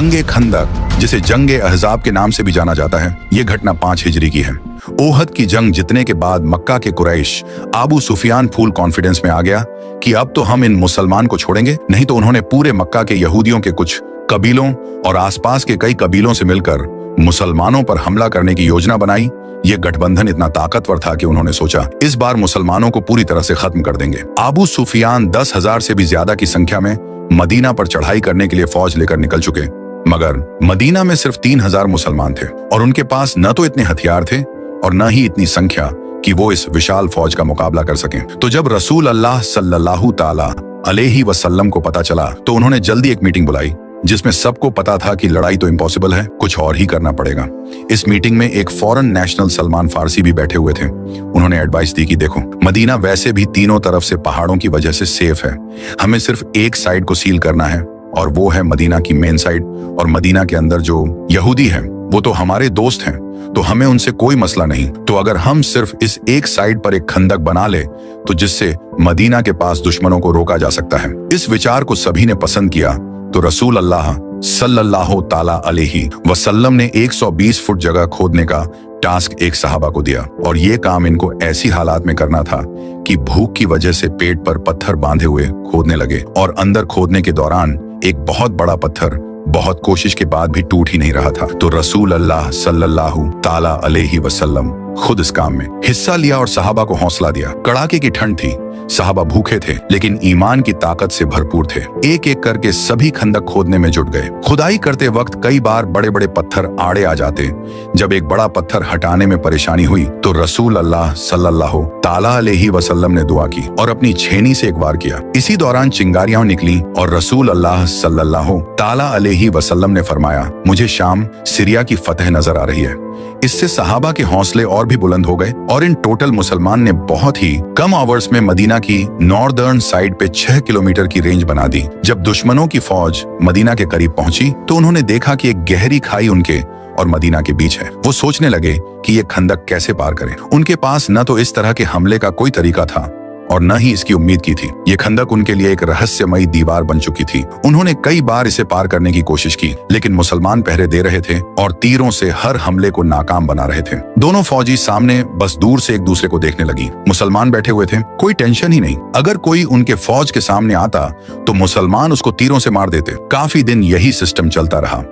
जंगे खंदक, जिसे जंगे अहजाब के नाम से भी जाना जाता है, ये घटना 5 हिजरी की है। ओहद की जंग जीतने के बाद मक्का के कुरैश अबू सुफियान फुल कॉन्फिडेंस में आ गया कि अब तो हम इन मुसलमान को छोड़ेंगे नहीं। तो उन्होंने पूरे मक्का के यहूदियों के कुछ कबीलों और आसपास के कई कबीलों से मिलकर मुसलमानों पर हमला करने की योजना बनाई। ये गठबंधन इतना ताकतवर था कि उन्होंने सोचा इस बार मुसलमानों को पूरी तरह से खत्म कर देंगे। अबू सुफियान 10,000 से भी ज्यादा की संख्या में मदीना पर चढ़ाई करने के लिए फौज लेकर निकल चुके, मगर मदीना में सिर्फ 3,000 मुसलमान थे और उनके पास न तो इतने हथियार थे और न ही इतनी संख्या कि वो इस विशाल फौज का मुकाबला कर सकें। तो जब रसूल अल्लाह सल्लल्लाहु ताला अलैहि वसल्लम को पता चला तो उन्होंने जल्दी एक मीटिंग बुलाई, जिसमें सबको पता था कि लड़ाई तो इम्पॉसिबल है, कुछ और ही करना पड़ेगा। इस मीटिंग में एक फॉरेन नेशनल सलमान फारसी भी बैठे हुए थे। उन्होंने एडवाइस दी कि देखो, मदीना वैसे भी तीनों तरफ से पहाड़ों की वजह से सेफ है, हमें सिर्फ एक साइड को सील करना है और वो है मदीना की मेन साइड। और मदीना के अंदर जो यहूदी हैं वो तो हमारे दोस्त हैं, तो हमें उनसे कोई मसला नहीं। तो अगर हम सिर्फ इस एक साइड पर एक खंदक बना ले तो जिससे मदीना के पास दुश्मनों को रोका जा सकता है। इस विचार को सभी ने पसंद किया तो रसूल अल्लाह सल्लल्लाहु ताला अलैहि वसल्लम ने 120 फुट जगह खोदने का टास्क एक सहाबा को दिया। और ये काम इनको ऐसी हालात में करना था कि भूख की वजह से पेट पर पत्थर बांधे हुए खोदने लगे और अंदर खोदने के दौरान एक बहुत बड़ा पत्थर बहुत कोशिश के बाद भी टूट ही नहीं रहा था। तो रसूल अल्लाह सल्लल्लाहु ताला अलैहि वसल्लम खुद इस काम में हिस्सा लिया और सहाबा को हौसला दिया। कड़ाके की ठंड थी, सहाबा भूखे थे लेकिन ईमान की ताकत से भरपूर थे। एक एक करके सभी खंदक खोदने में जुट गए। खुदाई करते वक्त कई बार बड़े बड़े पत्थर आड़े आ जाते। जब एक बड़ा पत्थर हटाने में परेशानी हुई तो रसूल अल्लाह सल्लल्लाहु ताला अलैहि वसल्लम ने दुआ की और अपनी छेनी से एक वार किया। इसी दौरान चिंगारियां निकली और रसूल अल्लाह सल्लल्लाहु ताला अलैहि वसल्लम ने फरमाया, मुझे शाम सीरिया की फतह नजर आ रही है। इससे सहाबा के हौसले और भी बुलंद हो गए और इन टोटल मुसलमान ने बहुत ही कम आवर्स में मदीना की नॉर्दर्न साइड पे 6 किलोमीटर की रेंज बना दी। जब दुश्मनों की फौज मदीना के करीब पहुंची तो उन्होंने देखा कि एक गहरी खाई उनके और मदीना के बीच है। वो सोचने लगे कि ये खंदक कैसे पार करें। उनके पास न तो इस तरह के हमले का कोई तरीका था और न ही इसकी उम्मीद की थी। ये खंदक उनके लिए एक रहस्यमयी दीवार बन चुकी थी। उन्होंने कई बार इसे पार करने की कोशिश की लेकिन मुसलमान पहरे दे रहे थे और तीरों से हर हमले को नाकाम बना रहे थे। दोनों फौजी सामने बस दूर से एक दूसरे को देखने लगी। मुसलमान बैठे हुए थे, कोई टेंशन ही नहीं। अगर कोई उनके फौज के सामने आता तो मुसलमान उसको तीरों से मार देते। काफी दिन यही सिस्टम चलता रहा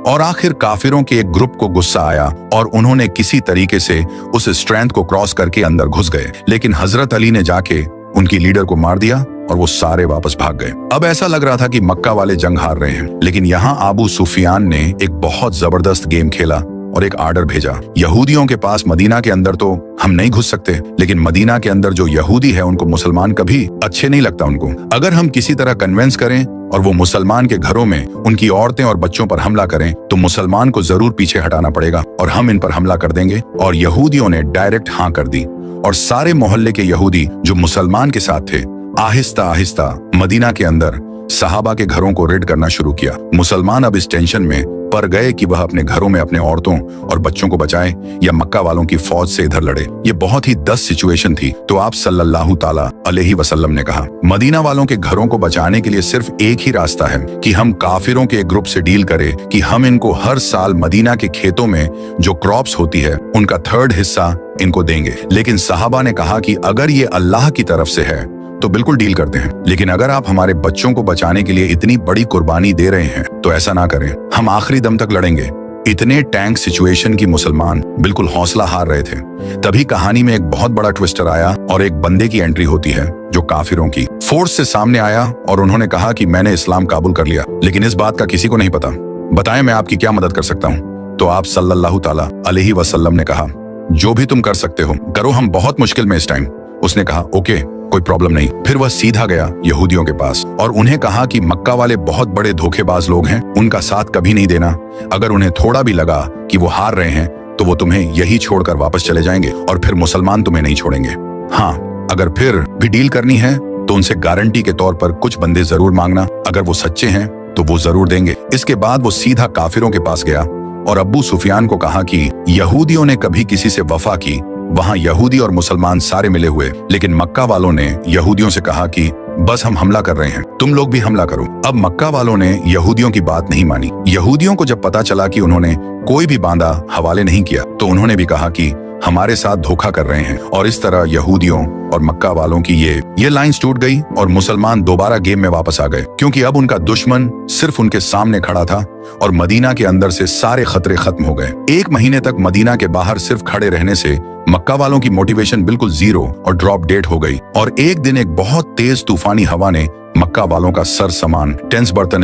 और आखिर काफिरों के एक ग्रुप को गुस्सा आया और उन्होंने किसी तरीके से उस स्ट्रेंथ को क्रॉस करके अंदर घुस गए। लेकिन हजरत अली ने जाके उनकी लीडर को मार दिया और वो सारे वापस भाग गए। अब ऐसा लग रहा था कि मक्का वाले जंग हार रहे हैं, लेकिन यहाँ अबू सुफियान ने एक बहुत जबरदस्त गेम खेला और एक आर्डर भेजा। यहूदियों के पास मदीना के अंदर तो हम नहीं घुस सकते, लेकिन मदीना के अंदर जो यहूदी है उनको मुसलमान कभी अच्छे नहीं लगता उनको। अगर हम किसी तरह कन्वेंस करें और वो मुसलमान के घरों में उनकी औरतें और बच्चों पर हमला करें तो मुसलमान को जरूर पीछे हटाना पड़ेगा और हम इन पर हमला कर देंगे। और यहूदियों ने डायरेक्ट हाँ कर दी और सारे मोहल्ले के यहूदी जो मुसलमान के साथ थे आहिस्ता आहिस्ता मदीना के अंदर सहाबा के घरों को रेड करना शुरू किया। मुसलमान अब इस टेंशन में पड़ गए कि वह अपने घरों में अपने औरतों और बच्चों को बचाए या मक्का वालों की फौज से इधर लड़े। ये बहुत ही 10 सिचुएशन थी। तो आप सल्लल्लाहु ताला अलैहि वसल्लम ने कहा, मदीना वालों के घरों को बचाने के लिए सिर्फ एक ही रास्ता है कि हम काफिरों के एक ग्रुप से डील करें कि हम इनको हर साल मदीना के खेतों में जो क्रॉप्स होती है उनका 3rd हिस्सा इनको देंगे। लेकिन सहाबा ने कहा कि अगर ये अल्लाह की तरफ से है तो बिल्कुल डील करते हैं, लेकिन अगर आप हमारे बच्चों को बचाने के लिए इतनी बड़ी कुर्बानी दे रहे हैं तो ऐसा ना करें, हम आखिरी दम तक लड़ेंगे। इतने टैंक सिचुएशन की मुसलमान बिल्कुल हौसला हार रहे थे। तभी कहानी में एक बहुत बड़ा ट्विस्टर आया और एक बंदे की एंट्री होती है जो काफिरों की फोर्स से सामने आया और उन्होंने कहा कि मैंने इस्लाम काबूल कर लिया, लेकिन इस बात का किसी को नहीं पता। बताएं मैं आपकी क्या मदद कर सकता हूँ। तो आप सल्लल्लाहु ताला अलैहि वसल्लम ने कहा, जो भी तुम कर सकते हो करो, हम बहुत मुश्किल में इस टाइम। उसने कहा ओके, कोई प्रॉब्लम नहीं। फिर वह सीधा गया यहूदियों के पास और उन्हें कहा कि मक्का वाले बहुत बड़े धोखेबाज लोग हैं, उनका साथ कभी नहीं देना। अगर उन्हें थोड़ा भी लगा कि वो हार रहे हैं तो वो तुम्हें यही छोड़कर वापस चले जाएंगे और फिर मुसलमान तुम्हें नहीं छोड़ेंगे। हाँ, अगर फिर भी डील करनी है तो उनसे गारंटी के तौर पर कुछ बंदे जरूर मांगना, अगर वो सच्चे हैं तो वो जरूर देंगे। इसके बाद वो सीधा काफिरों के पास गया और अबू सुफियान को कहा कि यहूदियों ने कभी किसी से वफा की, वहां यहूदी और मुसलमान सारे मिले हुए, लेकिन मक्का वालों ने यहूदियों से कहा कि बस हम हमला कर रहे हैं, तुम लोग भी हमला करो। अब मक्का वालों ने यहूदियों की बात नहीं मानी। यहूदियों को जब पता चला कि उन्होंने कोई भी बांदा हवाले नहीं किया तो उन्होंने भी कहा कि हमारे साथ धोखा कर रहे हैं। और इस तरह यहूदियों और मक्का वालों की ये लाइन टूट गई और मुसलमान दोबारा गेम में वापस आ गए, क्योंकि अब उनका दुश्मन सिर्फ उनके सामने खड़ा था और मदीना के अंदर से सारे खतरे खत्म हो गए। 1 महीने तक मदीना के बाहर सिर्फ खड़े रहने से मक्का वालों की मोटिवेशन बिल्कुल जीरो और ड्रॉप डेट हो गई। और एक दिन एक बहुत तेज तूफानी हवा ने मक्का वालों का सर सामान, टेंस बर्तन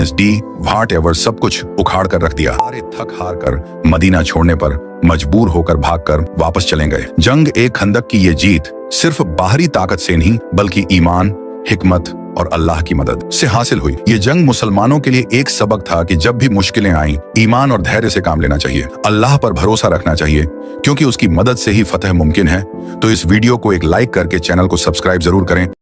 व्हाट एवर सब कुछ उखाड़ कर रख दिया। सारे थक हार कर मदीना छोड़ने पर मजबूर होकर भागकर वापस चले गए। जंग ए खंदक की ये जीत सिर्फ बाहरी ताकत से नहीं बल्कि ईमान, हिकमत और अल्लाह की मदद से हासिल हुई। ये जंग मुसलमानों के लिए एक सबक था कि जब भी मुश्किलें आईं, ईमान और धैर्य से काम लेना चाहिए, अल्लाह पर भरोसा रखना चाहिए, क्योंकि उसकी मदद से ही फतह मुमकिन है। तो इस वीडियो को एक लाइक करके चैनल को सब्सक्राइब जरूर करें।